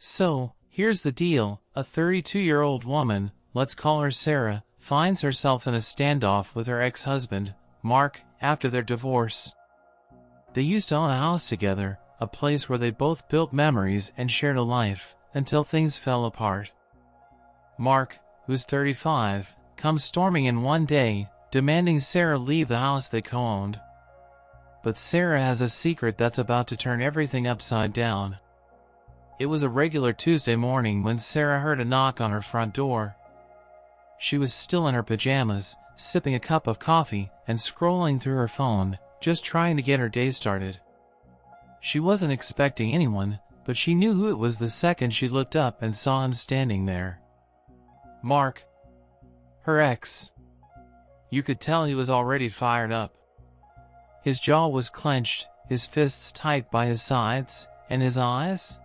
So, here's the deal. A 32-year-old woman, let's call her Sarah, finds herself in a standoff with her ex-husband, Mark, after their divorce. They used to own a house together, a place where they both built memories and shared a life, until things fell apart. Mark, who's 35, comes storming in one day, demanding Sarah leave the house they co-owned. But Sarah has a secret that's about to turn everything upside down. It was a regular Tuesday morning when Sarah heard a knock on her front door. She was still in her pajamas, sipping a cup of coffee and scrolling through her phone, just trying to get her day started. She wasn't expecting anyone, but she knew who it was the second she looked up and saw him standing there. Mark. Her ex. You could tell he was already fired up. His jaw was clenched, his fists tight by his sides, and his eyes?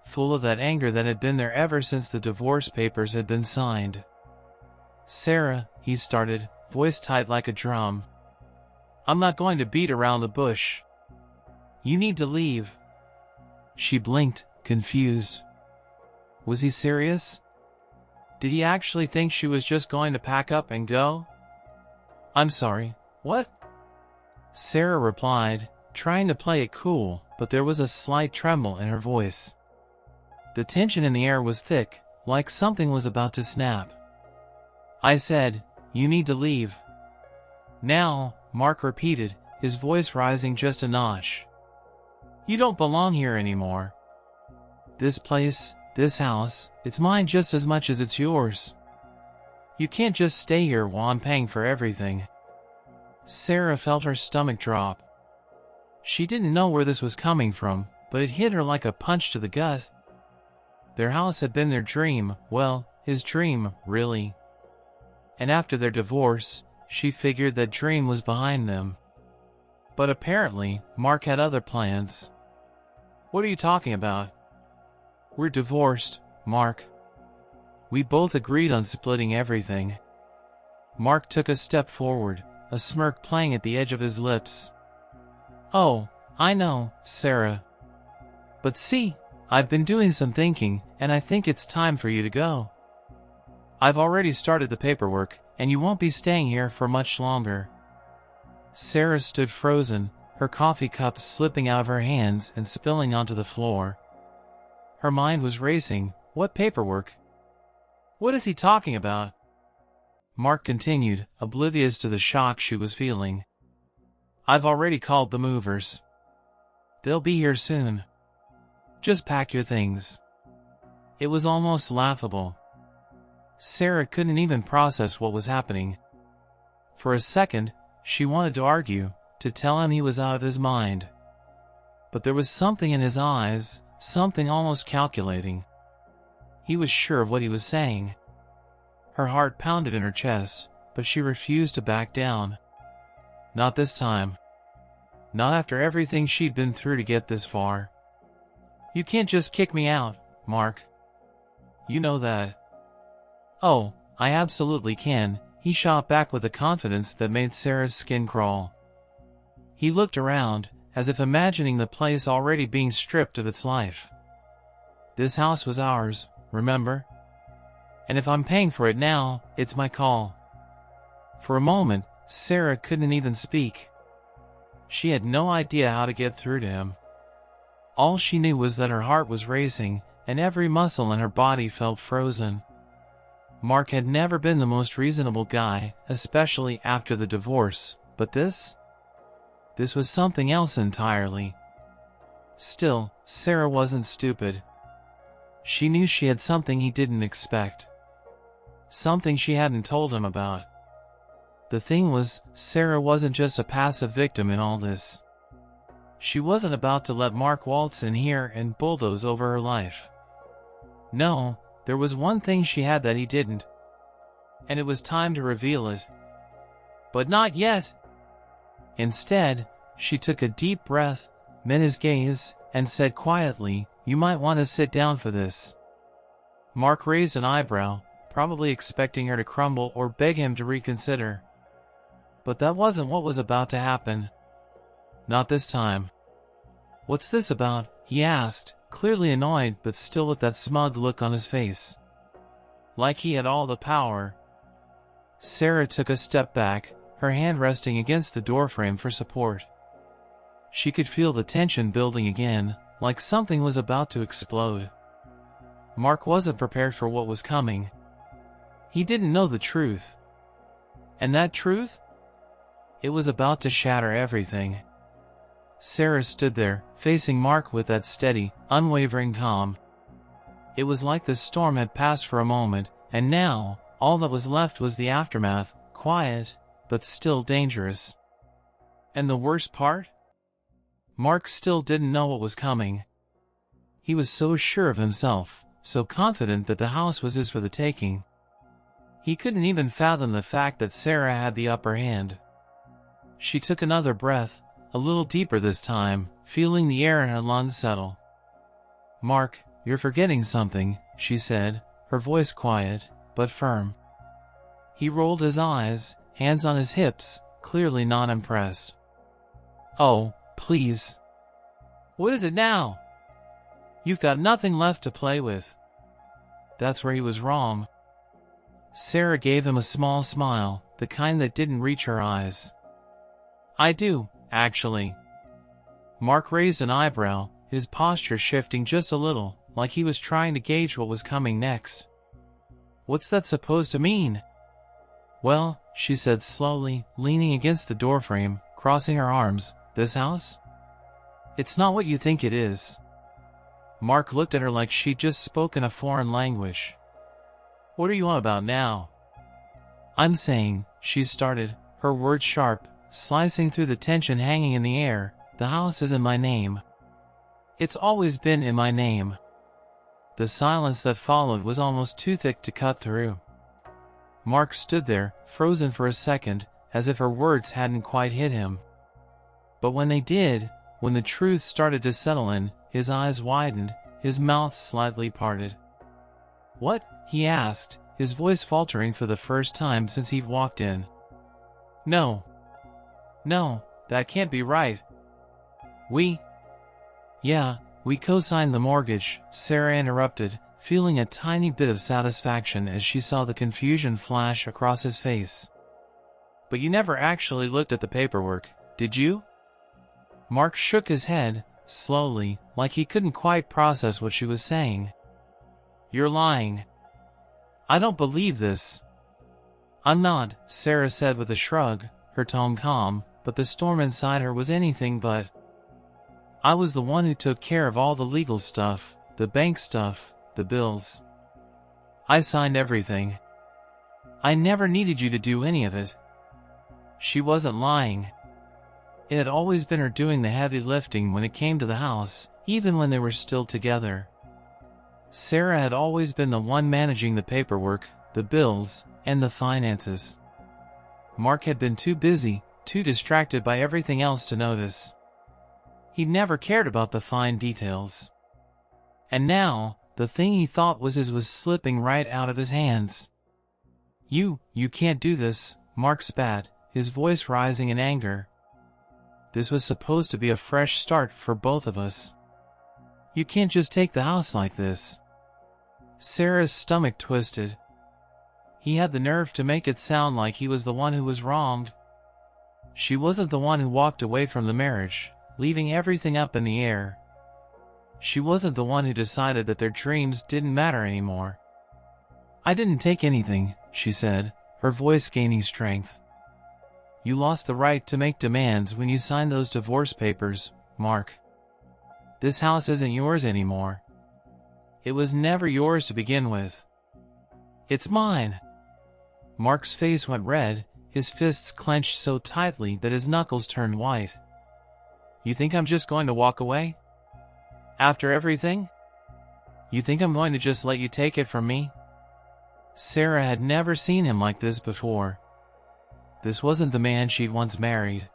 Full of that anger that had been there ever since the divorce papers had been signed. Sarah, he started, voice tight like a drum. I'm not going to beat around the bush. You need to leave. She blinked, confused. Was he serious? Did he actually think she was just going to pack up and go? I'm sorry, what? Sarah replied, trying to play it cool, but there was a slight tremble in her voice. The tension in the air was thick, like something was about to snap. I said, you need to leave. Now, Mark repeated, his voice rising just a notch. You don't belong here anymore. This place, this house, it's mine just as much as it's yours. You can't just stay here while I'm paying for everything. Sarah felt her stomach drop. She didn't know where this was coming from, but it hit her like a punch to the gut. Their house had been their dream, well, his dream, really. And after their divorce, she figured that dream was behind them. But apparently, Mark had other plans. What are you talking about? We're divorced, Mark. We both agreed on splitting everything. Mark took a step forward, a smirk playing at the edge of his lips. Oh, I know, Sarah. But see, I've been doing some thinking, and I think it's time for you to go. I've already started the paperwork, and you won't be staying here for much longer. Sarah stood frozen, her coffee cup slipping out of her hands and spilling onto the floor. Her mind was racing. What paperwork? What is he talking about? Mark continued, oblivious to the shock she was feeling. I've already called the movers. They'll be here soon. Just pack your things. It was almost laughable. Sarah couldn't even process what was happening. For a second, she wanted to argue, to tell him he was out of his mind. But there was something in his eyes, something almost calculating. He was sure of what he was saying. Her heart pounded in her chest, but she refused to back down. Not this time. Not after everything she'd been through to get this far. You can't just kick me out, Mark. You know that. Oh, I absolutely can, he shot back with a confidence that made Sarah's skin crawl. He looked around, as if imagining the place already being stripped of its life. This house was ours, remember? And if I'm paying for it now, it's my call. For a moment, Sarah couldn't even speak. She had no idea how to get through to him. All she knew was that her heart was racing, and every muscle in her body felt frozen. Mark had never been the most reasonable guy, especially after the divorce, but this was something else entirely. Still, Sarah wasn't stupid. She knew she had something he didn't expect. Something she hadn't told him about. The thing was, Sarah wasn't just a passive victim in all this. She wasn't about to let Mark waltz in here and bulldoze over her life. No, there was one thing she had that he didn't. And it was time to reveal it. But not yet. Instead, she took a deep breath, met his gaze, and said quietly, "You might want to sit down for this." Mark raised an eyebrow, probably expecting her to crumble or beg him to reconsider. But that wasn't what was about to happen. Not this time. "What's this about?" he asked, clearly annoyed but still with that smug look on his face. Like he had all the power. Sarah took a step back, her hand resting against the doorframe for support. She could feel the tension building again, like something was about to explode. Mark wasn't prepared for what was coming. He didn't know the truth. And that truth? It was about to shatter everything. Sarah stood there, facing Mark with that steady, unwavering calm. It was like the storm had passed for a moment, and now, all that was left was the aftermath, quiet, but still dangerous. And the worst part? Mark still didn't know what was coming. He was so sure of himself, so confident that the house was his for the taking. He couldn't even fathom the fact that Sarah had the upper hand. She took another breath, a little deeper this time, feeling the air in her lungs settle. "Mark, you're forgetting something," she said, her voice quiet, but firm. He rolled his eyes, hands on his hips, clearly not impressed. "Oh, please. What is it now? You've got nothing left to play with." That's where he was wrong. Sarah gave him a small smile, the kind that didn't reach her eyes. "I do, actually." Mark raised an eyebrow, his posture shifting just a little, like he was trying to gauge what was coming next. "What's that supposed to mean?" "Well," she said slowly, leaning against the doorframe, crossing her arms, "this house? It's not what you think it is." Mark looked at her like she'd just spoken a foreign language. "What are you on about now?" "I'm saying," she started, her words sharp, slicing through the tension hanging in the air, "the house is in my name. It's always been in my name." The silence that followed was almost too thick to cut through. Mark stood there, frozen for a second, as if her words hadn't quite hit him. But when they did, when the truth started to settle in, his eyes widened, his mouth slightly parted. "What?" he asked, his voice faltering for the first time since he'd walked in. No, that can't be right. Yeah, we co-signed the mortgage," Sarah interrupted, feeling a tiny bit of satisfaction as she saw the confusion flash across his face. "But you never actually looked at the paperwork, did you?" Mark shook his head, slowly, like he couldn't quite process what she was saying. "You're lying. I don't believe this." "I'm not," Sarah said with a shrug, her tone calm, but the storm inside her was anything but. "I was the one who took care of all the legal stuff, the bank stuff, the bills. I signed everything. I never needed you to do any of it." She wasn't lying. It had always been her doing the heavy lifting when it came to the house, even when they were still together. Sarah had always been the one managing the paperwork, the bills, and the finances. Mark had been too busy, too distracted by everything else to notice. He'd never cared about the fine details. And now, the thing he thought was his was slipping right out of his hands. You can't do this," Mark spat, his voice rising in anger. "This was supposed to be a fresh start for both of us. You can't just take the house like this." Sarah's stomach twisted. He had the nerve to make it sound like he was the one who was wronged. She wasn't the one who walked away from the marriage, leaving everything up in the air. She wasn't the one who decided that their dreams didn't matter anymore. "I didn't take anything," she said, her voice gaining strength. "You lost the right to make demands when you signed those divorce papers, Mark. This house isn't yours anymore. It was never yours to begin with. It's mine." Mark's face went red, his fists clenched so tightly that his knuckles turned white. "You think I'm just going to walk away? After everything? You think I'm going to just let you take it from me?" Sarah had never seen him like this before. This wasn't the man she'd once married.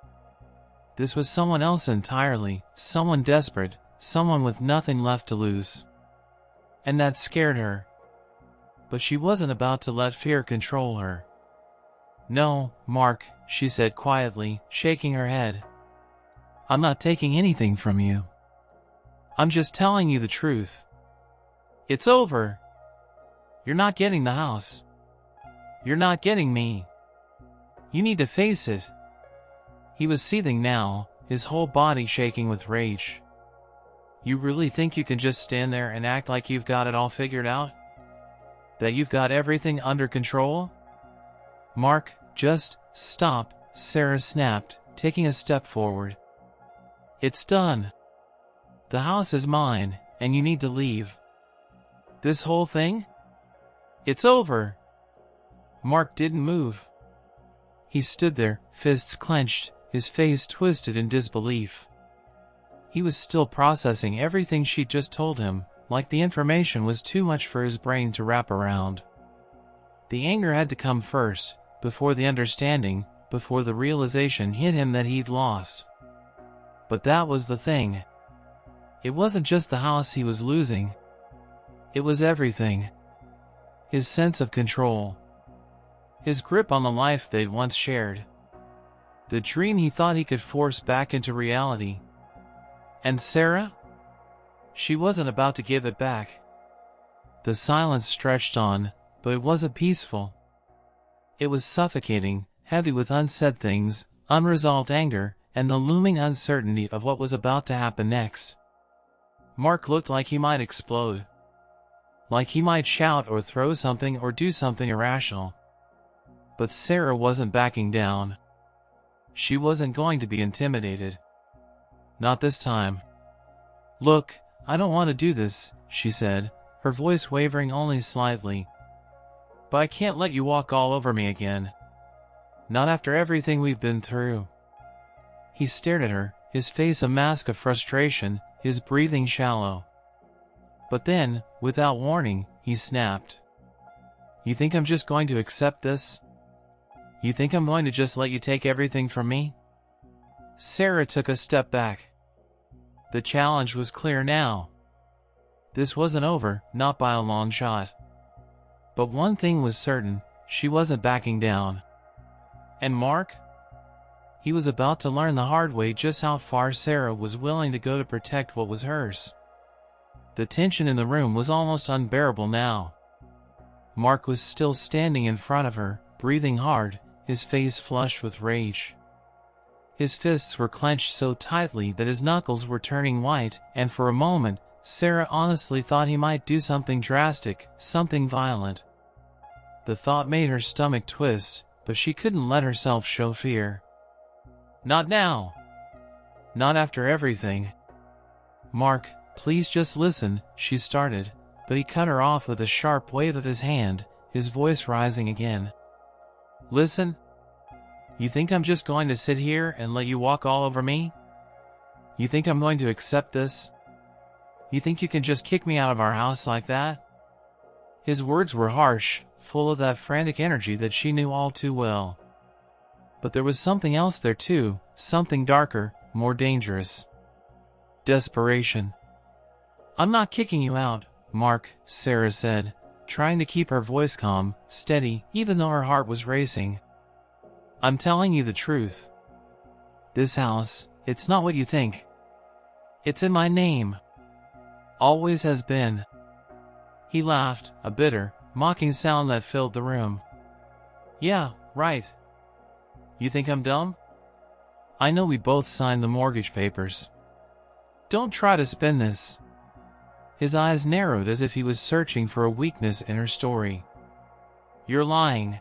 This was someone else entirely, someone desperate, someone with nothing left to lose. And that scared her. But she wasn't about to let fear control her. "No, Mark," she said quietly, shaking her head. "I'm not taking anything from you. I'm just telling you the truth. It's over. You're not getting the house. You're not getting me. You need to face it. He was seething now, his whole body shaking with rage. You really think you can just stand there and act like you've got it all figured out? That you've got everything under control? Mark, just stop, Sarah snapped, taking a step forward. It's done. The house is mine, and you need to leave. This whole thing? It's over. Mark didn't move. He stood there, fists clenched, his face twisted in disbelief. He was still processing everything she'd just told him, like the information was too much for his brain to wrap around. The anger had to come first, before the understanding, before the realization hit him that he'd lost. But that was the thing. It wasn't just the house he was losing. It was everything. His sense of control. His grip on the life they'd once shared. The dream he thought he could force back into reality. And Sarah? She wasn't about to give it back. The silence stretched on, but it wasn't peaceful. It was suffocating, heavy with unsaid things, unresolved anger, and the looming uncertainty of what was about to happen next. Mark looked like he might explode. Like he might shout or throw something or do something irrational. But Sarah wasn't backing down. She wasn't going to be intimidated. Not this time. Look, I don't want to do this, she said, her voice wavering only slightly. But I can't let you walk all over me again. Not after everything we've been through. He stared at her, his face a mask of frustration, his breathing shallow. But then, without warning, he snapped. You think I'm just going to accept this? You think I'm going to just let you take everything from me? Sarah took a step back. The challenge was clear now. This wasn't over, not by a long shot. But one thing was certain, she wasn't backing down. And Mark? He was about to learn the hard way just how far Sarah was willing to go to protect what was hers. The tension in the room was almost unbearable now. Mark was still standing in front of her, breathing hard, his face flushed with rage. His fists were clenched so tightly that his knuckles were turning white, and for a moment, Sarah honestly thought he might do something drastic, something violent. The thought made her stomach twist, but she couldn't let herself show fear. Not now. Not after everything. Mark, please just listen, she started, but he cut her off with a sharp wave of his hand, his voice rising again. Listen? You think I'm just going to sit here and let you walk all over me? You think I'm going to accept this? You think you can just kick me out of our house like that? His words were harsh, full of that frantic energy that she knew all too well. But there was something else there too, something darker, more dangerous. Desperation. I'm not kicking you out, Mark, Sarah said, trying to keep her voice calm, steady, even though her heart was racing. I'm telling you the truth. This house, it's not what you think. It's in my name. Always has been. He laughed, a bitter, mocking sound that filled the room. Yeah, right. You think I'm dumb? I know we both signed the mortgage papers. Don't try to spin this. His eyes narrowed as if he was searching for a weakness in her story. You're lying.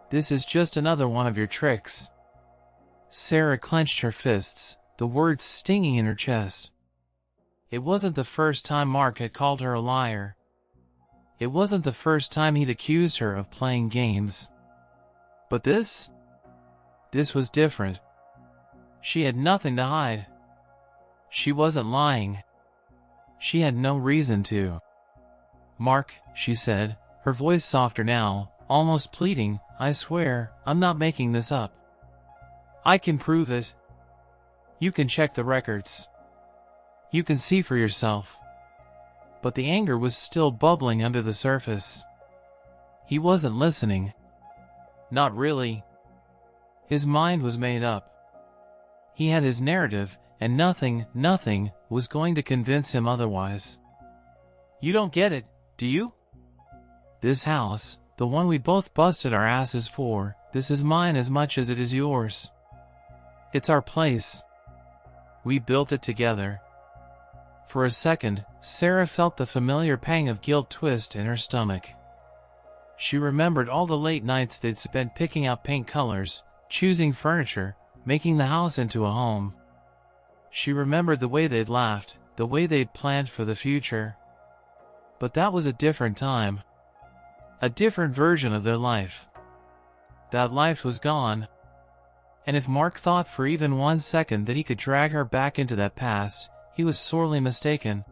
This is just another one of your tricks. Sarah clenched her fists, the words stinging in her chest. It wasn't the first time Mark had called her a liar. It wasn't the first time he'd accused her of playing games. But this? This was different. She had nothing to hide. She wasn't lying. She had no reason to. Mark, she said, her voice softer now, almost pleading, I swear, I'm not making this up. I can prove it. You can check the records. You can see for yourself. But the anger was still bubbling under the surface. He wasn't listening. Not really. His mind was made up. He had his narrative, and nothing was going to convince him otherwise. "You don't get it, do you? This house, the one we both busted our asses for, this is mine as much as it is yours. It's our place. We built it together." For a second, Sarah felt the familiar pang of guilt twist in her stomach. She remembered all the late nights they'd spent picking out paint colors, choosing furniture, making the house into a home. She remembered the way they'd laughed, the way they'd planned for the future. But that was a different time. A different version of their life. That life was gone. And if Mark thought for even 1 second that he could drag her back into that past, he was sorely mistaken.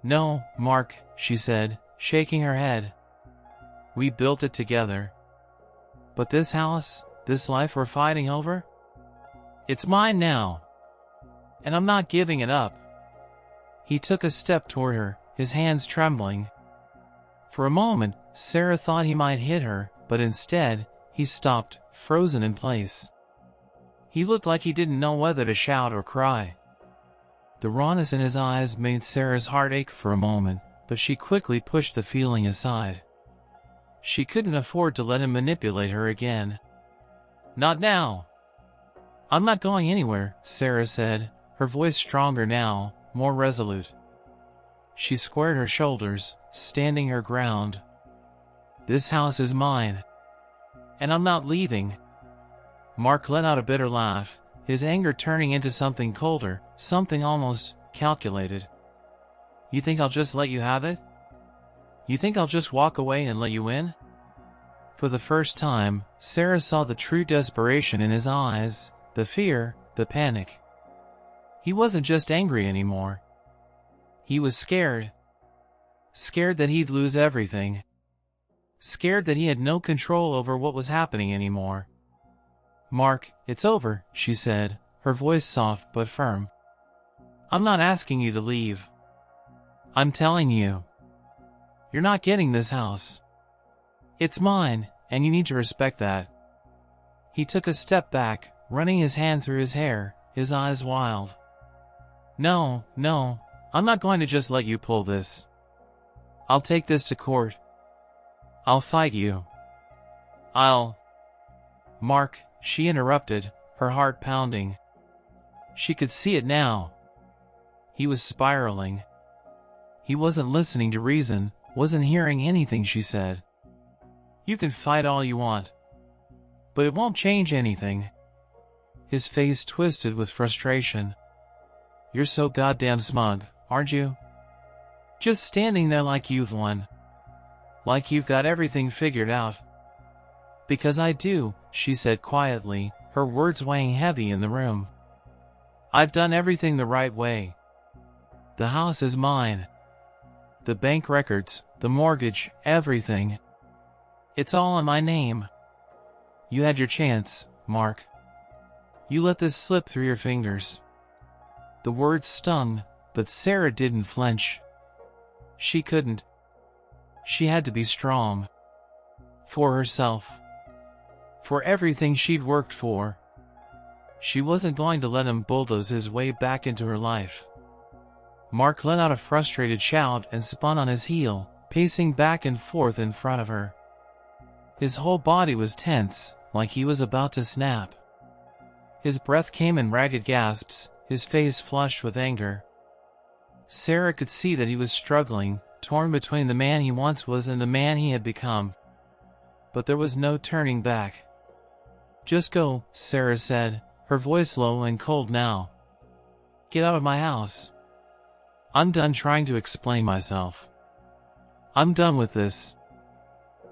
"No, Mark," she said, shaking her head. "We built it together. But this house, this life we're fighting over? It's mine now. And I'm not giving it up." He took a step toward her, his hands trembling. For a moment, Sarah thought he might hit her, but instead, he stopped, frozen in place. He looked like he didn't know whether to shout or cry. The rawness in his eyes made Sarah's heart ache for a moment, but she quickly pushed the feeling aside. She couldn't afford to let him manipulate her again. "Not now." "I'm not going anywhere," Sarah said, her voice stronger now, more resolute. She squared her shoulders, standing her ground. "This house is mine. And I'm not leaving." Mark let out a bitter laugh, his anger turning into something colder, something almost calculated. "You think I'll just let you have it? You think I'll just walk away and let you in?" For the first time, Sarah saw the true desperation in his eyes, the fear, the panic. He wasn't just angry anymore. He was scared. Scared that he'd lose everything. Scared that he had no control over what was happening anymore. "Mark, it's over," she said, her voice soft but firm. "I'm not asking you to leave. I'm telling you. You're not getting this house. It's mine, and you need to respect that." He took a step back, running his hand through his hair, his eyes wild. No, I'm not going to just let you pull this. I'll take this to court. I'll fight you. Mark, she interrupted, her heart pounding. She could see it now. He was spiraling. He wasn't listening to reason, wasn't hearing anything she said. "You can fight all you want. But it won't change anything." His face twisted with frustration. "You're so goddamn smug, aren't you? Just standing there like you've won. Like you've got everything figured out." "Because I do," she said quietly, her words weighing heavy in the room. "I've done everything the right way. The house is mine. The bank records, the mortgage, everything. It's all in my name. You had your chance, Mark. You let this slip through your fingers." The words stung, but Sarah didn't flinch. She couldn't. She had to be strong. For herself. For everything she'd worked for. She wasn't going to let him bulldoze his way back into her life. Mark let out a frustrated shout and spun on his heel, pacing back and forth in front of her. His whole body was tense, like he was about to snap. His breath came in ragged gasps, his face flushed with anger. Sarah could see that he was struggling, torn between the man he once was and the man he had become. But there was no turning back. "Just go," Sarah said, her voice low and cold now. "Get out of my house. I'm done trying to explain myself. I'm done with this."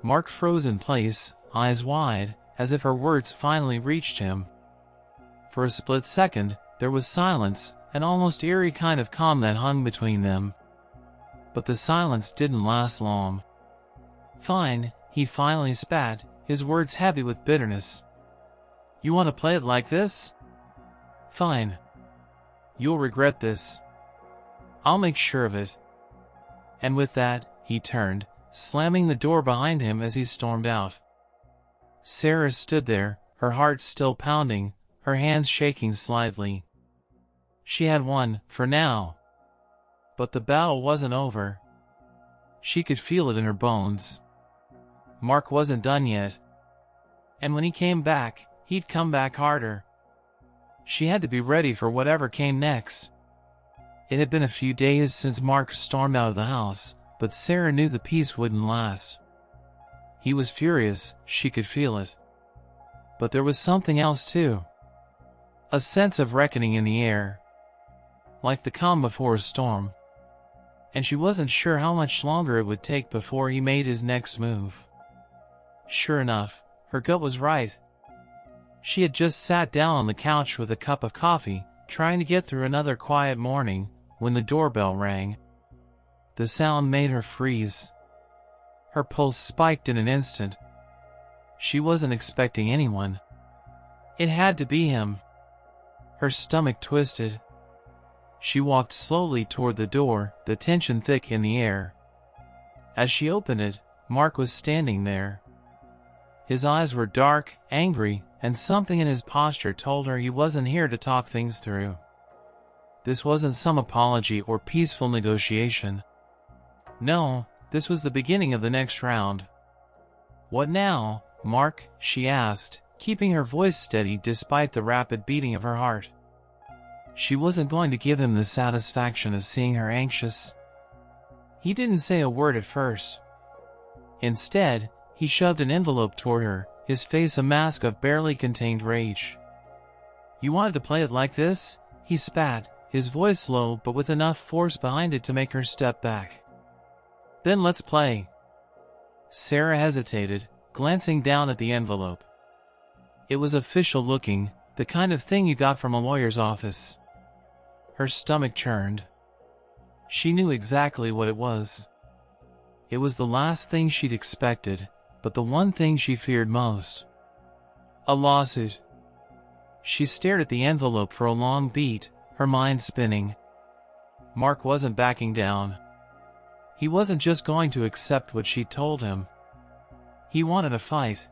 Mark froze in place, eyes wide, as if her words finally reached him. For a split second, there was silence, an almost eerie kind of calm that hung between them. But the silence didn't last long. "Fine," he finally spat, his words heavy with bitterness. "You want to play it like this? Fine. You'll regret this. I'll make sure of it." And with that, he turned, slamming the door behind him as he stormed out. Sarah stood there, her heart still pounding, her hands shaking slightly. She had won, for now. But the battle wasn't over. She could feel it in her bones. Mark wasn't done yet. And when he came back, he'd come back harder. She had to be ready for whatever came next. It had been a few days since Mark stormed out of the house, but Sarah knew the peace wouldn't last. He was furious, she could feel it. But there was something else too. A sense of reckoning in the air. Like the calm before a storm. And she wasn't sure how much longer it would take before he made his next move. Sure enough, her gut was right. She had just sat down on the couch with a cup of coffee, trying to get through another quiet morning, when the doorbell rang. The sound made her freeze. Her pulse spiked in an instant. She wasn't expecting anyone. It had to be him. Her stomach twisted. She walked slowly toward the door, the tension thick in the air. As she opened it, Mark was standing there. His eyes were dark, angry, and something in his posture told her he wasn't here to talk things through. This wasn't some apology or peaceful negotiation. No, this was the beginning of the next round. "What now, Mark?" she asked, keeping her voice steady despite the rapid beating of her heart. She wasn't going to give him the satisfaction of seeing her anxious. He didn't say a word at first. Instead, he shoved an envelope toward her, his face a mask of barely contained rage. "You wanted to play it like this?" he spat, his voice low but with enough force behind it to make her step back. "Then let's play." Sarah hesitated, glancing down at the envelope. It was official looking, the kind of thing you got from a lawyer's office. Her stomach churned. She knew exactly what it was. It was the last thing she'd expected, but the one thing she feared most. A lawsuit. She stared at the envelope for a long beat, her mind spinning. Mark wasn't backing down. He wasn't just going to accept what she told him. He wanted a fight.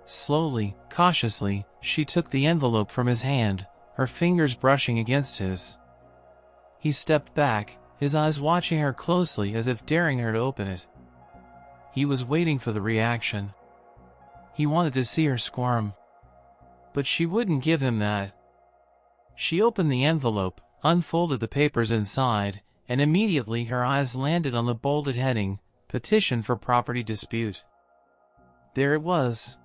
Slowly, cautiously, she took the envelope from his hand, her fingers brushing against his. He stepped back, his eyes watching her closely as if daring her to open it. He was waiting for the reaction. He wanted to see her squirm. But she wouldn't give him that. She opened the envelope, unfolded the papers inside, and immediately her eyes landed on the bolded heading, "Petition for Property Dispute." There it was.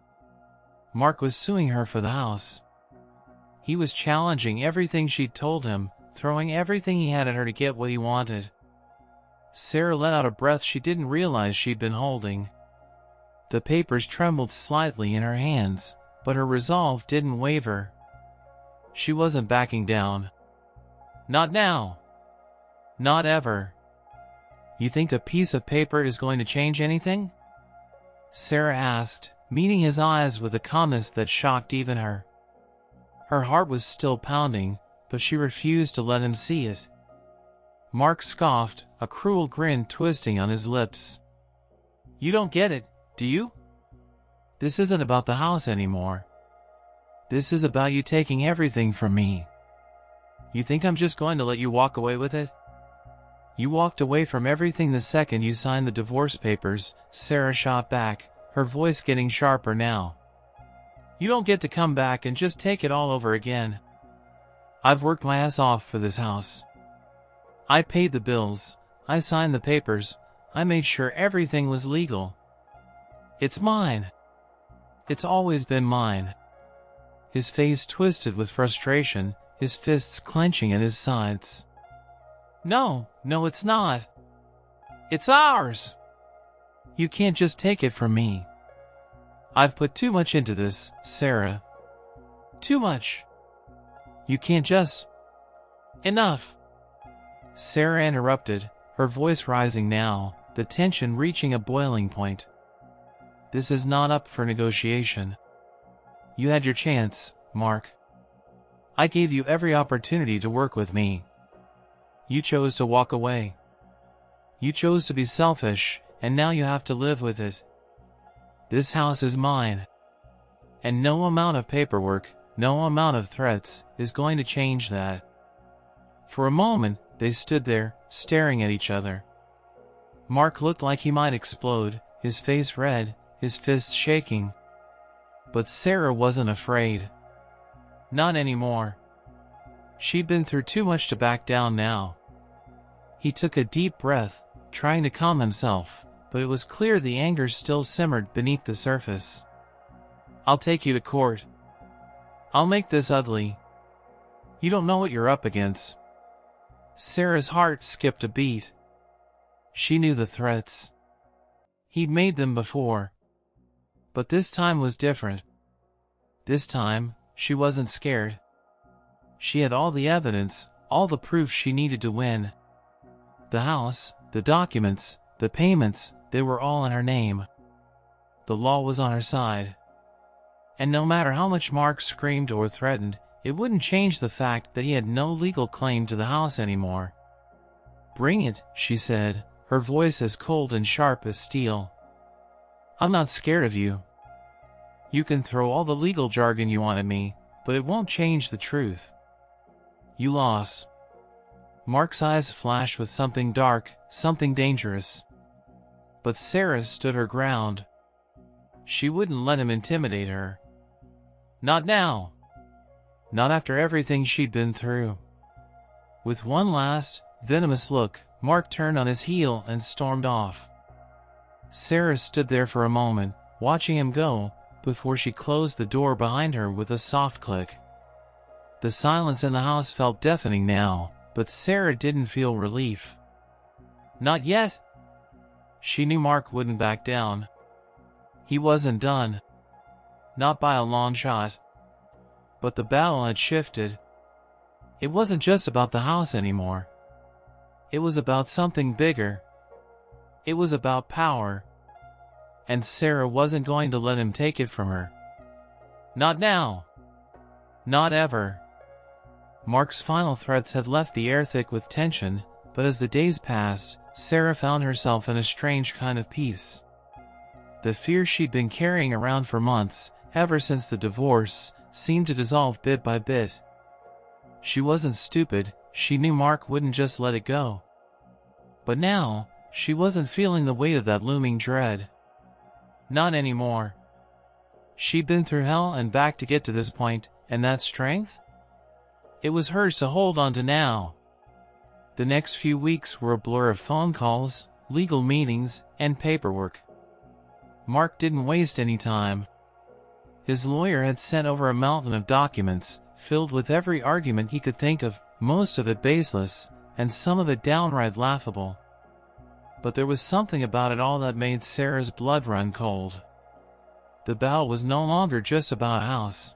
Mark was suing her for the house. He was challenging everything she'd told him, throwing everything he had at her to get what he wanted. Sarah let out a breath she didn't realize she'd been holding. The papers trembled slightly in her hands, but her resolve didn't waver. She wasn't backing down. Not now. Not ever. "You think a piece of paper is going to change anything?" Sarah asked, meeting his eyes with a calmness that shocked even her. Her heart was still pounding, but she refused to let him see it. Mark scoffed, a cruel grin twisting on his lips. "You don't get it, do you? This isn't about the house anymore. This is about you taking everything from me. You think I'm just going to let you walk away with it?" "You walked away from everything the second you signed the divorce papers," Sarah shot back, her voice getting sharper now. "You don't get to come back and just take it all over again. I've worked my ass off for this house. I paid the bills, I signed the papers, I made sure everything was legal. It's mine. It's always been mine." His face twisted with frustration, his fists clenching at his sides. No, it's not. It's ours. You can't just take it from me. I've put too much into this, Sarah. Too much. You can't just... Enough. Sarah interrupted, her voice rising now, the tension reaching a boiling point. This is not up for negotiation. You had your chance, Mark. I gave you every opportunity to work with me. You chose to walk away. You chose to be selfish, and now you have to live with it. This house is mine. And no amount of paperwork, no amount of threats, is going to change that. For a moment, they stood there, staring at each other. Mark looked like he might explode, his face red, his fists shaking. But Sarah wasn't afraid. Not anymore. She'd been through too much to back down now. He took a deep breath, trying to calm himself, but it was clear the anger still simmered beneath the surface. "I'll take you to court. I'll make this ugly. You don't know what you're up against." Sarah's heart skipped a beat. She knew the threats. He'd made them before. But this time was different. This time, she wasn't scared. She had all the evidence, all the proof she needed to win. The house, the documents, the payments, they were all in her name. The law was on her side. And no matter how much Mark screamed or threatened, it wouldn't change the fact that he had no legal claim to the house anymore. "Bring it," she said, her voice as cold and sharp as steel. "I'm not scared of you. You can throw all the legal jargon you want at me, but it won't change the truth. You lost." Mark's eyes flashed with something dark, something dangerous. But Sarah stood her ground. She wouldn't let him intimidate her. Not now. Not after everything she'd been through. With one last, venomous look, Mark turned on his heel and stormed off. Sarah stood there for a moment, watching him go, before she closed the door behind her with a soft click. The silence in the house felt deafening now, but Sarah didn't feel relief. Not yet. She knew Mark wouldn't back down. He wasn't done. Not by a long shot. But the battle had shifted. It wasn't just about the house anymore. It was about something bigger. It was about power. And Sarah wasn't going to let him take it from her. Not now. Not ever. Mark's final threats had left the air thick with tension, but as the days passed, Sarah found herself in a strange kind of peace. The fear she'd been carrying around for months, ever since the divorce, seemed to dissolve bit by bit. She wasn't stupid, she knew Mark wouldn't just let it go. But now, she wasn't feeling the weight of that looming dread. Not anymore. She'd been through hell and back to get to this point, and that strength? It was hers to hold on to now. The next few weeks were a blur of phone calls, legal meetings, and paperwork. Mark didn't waste any time. His lawyer had sent over a mountain of documents, filled with every argument he could think of, most of it baseless, and some of it downright laughable. But there was something about it all that made Sarah's blood run cold. The battle was no longer just about a house.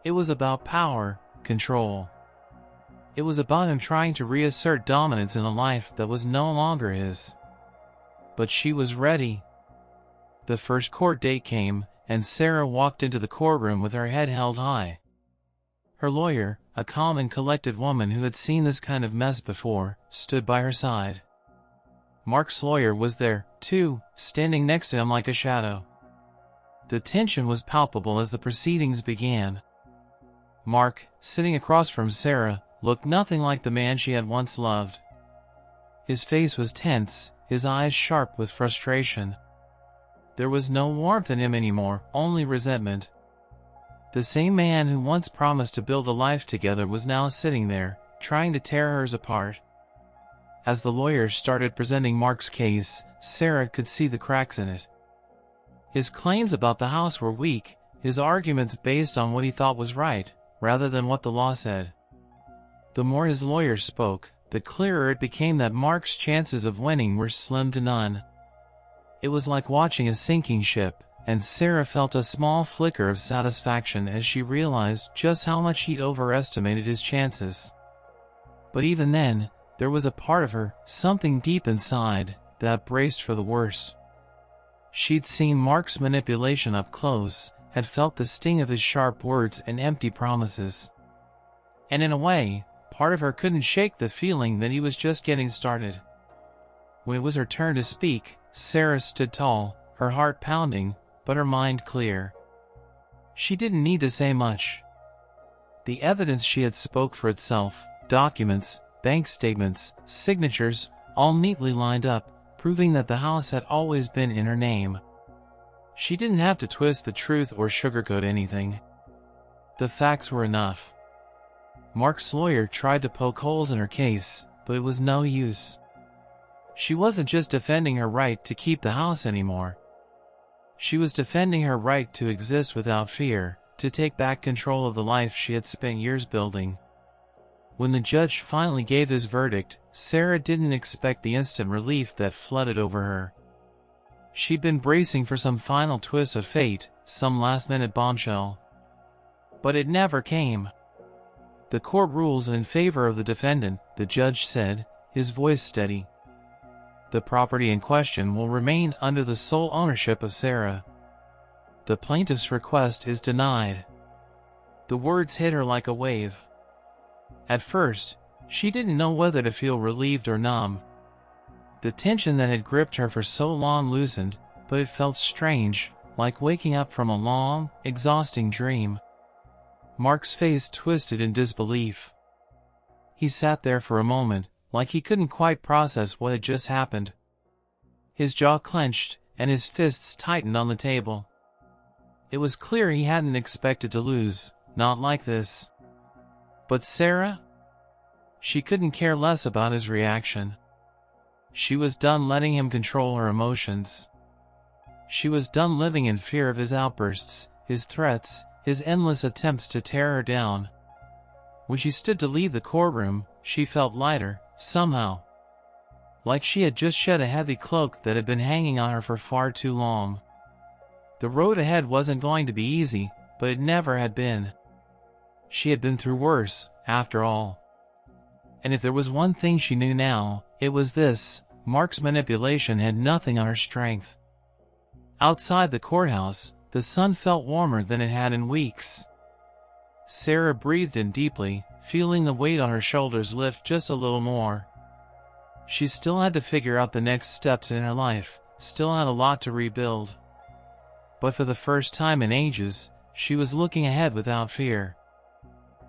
It was about power, control. It was about him trying to reassert dominance in a life that was no longer his. But she was ready. The first court date came, and Sarah walked into the courtroom with her head held high. Her lawyer, a calm and collected woman who had seen this kind of mess before, stood by her side. Mark's lawyer was there, too, standing next to him like a shadow. The tension was palpable as the proceedings began. Mark, sitting across from Sarah, looked nothing like the man she had once loved. His face was tense, his eyes sharp with frustration. There was no warmth in him anymore, only resentment. The same man who once promised to build a life together was now sitting there, trying to tear hers apart. As the lawyer started presenting Mark's case, Sarah could see the cracks in it. His claims about the house were weak, his arguments based on what he thought was right, rather than what the law said. The more his lawyer spoke, the clearer it became that Mark's chances of winning were slim to none. It was like watching a sinking ship, and Sarah felt a small flicker of satisfaction as she realized just how much he'd overestimated his chances. But even then, there was a part of her, something deep inside, that braced for the worst. She'd seen Mark's manipulation up close, had felt the sting of his sharp words and empty promises. And in a way, part of her couldn't shake the feeling that he was just getting started. When it was her turn to speak, Sarah stood tall, her heart pounding, but her mind clear. She didn't need to say much. The evidence she had spoke for itself, Documents, bank statements, signatures, all neatly lined up, proving that the house had always been in her name. She didn't have to twist the truth or sugarcoat anything. The facts were enough. Mark's lawyer tried to poke holes in her case, but it was no use. She wasn't just defending her right to keep the house anymore. She was defending her right to exist without fear, to take back control of the life she had spent years building. When the judge finally gave his verdict, Sarah didn't expect the instant relief that flooded over her. She'd been bracing for some final twist of fate, some last-minute bombshell. But it never came. "The court rules in favor of the defendant," the judge said, his voice steady. "The property in question will remain under the sole ownership of Sarah. The plaintiff's request is denied." The words hit her like a wave. At first, she didn't know whether to feel relieved or numb. The tension that had gripped her for so long loosened, but it felt strange, like waking up from a long, exhausting dream. Mark's face twisted in disbelief. He sat there for a moment, like he couldn't quite process what had just happened. His jaw clenched, and his fists tightened on the table. It was clear he hadn't expected to lose, not like this. But Sarah? She couldn't care less about his reaction. She was done letting him control her emotions. She was done living in fear of his outbursts, his threats, his endless attempts to tear her down. When she stood to leave the courtroom, she felt lighter, somehow. Like she had just shed a heavy cloak that had been hanging on her for far too long. The road ahead wasn't going to be easy, but it never had been. She had been through worse, after all. And if there was one thing she knew now, it was this: Mark's manipulation had nothing on her strength. Outside the courthouse, the sun felt warmer than it had in weeks. Sarah breathed in deeply, feeling the weight on her shoulders lift just a little more. She still had to figure out the next steps in her life, still had a lot to rebuild. But for the first time in ages, she was looking ahead without fear.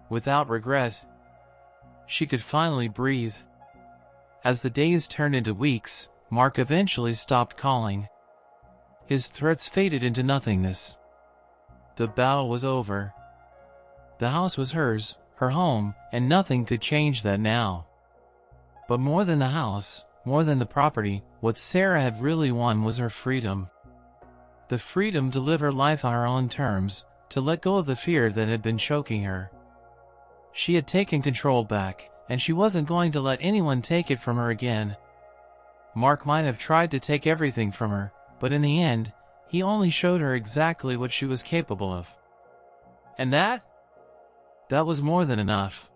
Without regret. She could finally breathe. As the days turned into weeks, Mark eventually stopped calling. His threats faded into nothingness. The battle was over. The house was hers, her home, and nothing could change that now. But more than the house, more than the property, what Sarah had really won was her freedom. The freedom to live her life on her own terms, to let go of the fear that had been choking her. She had taken control back, and she wasn't going to let anyone take it from her again. Mark might have tried to take everything from her, but in the end, he only showed her exactly what she was capable of. And that was more than enough.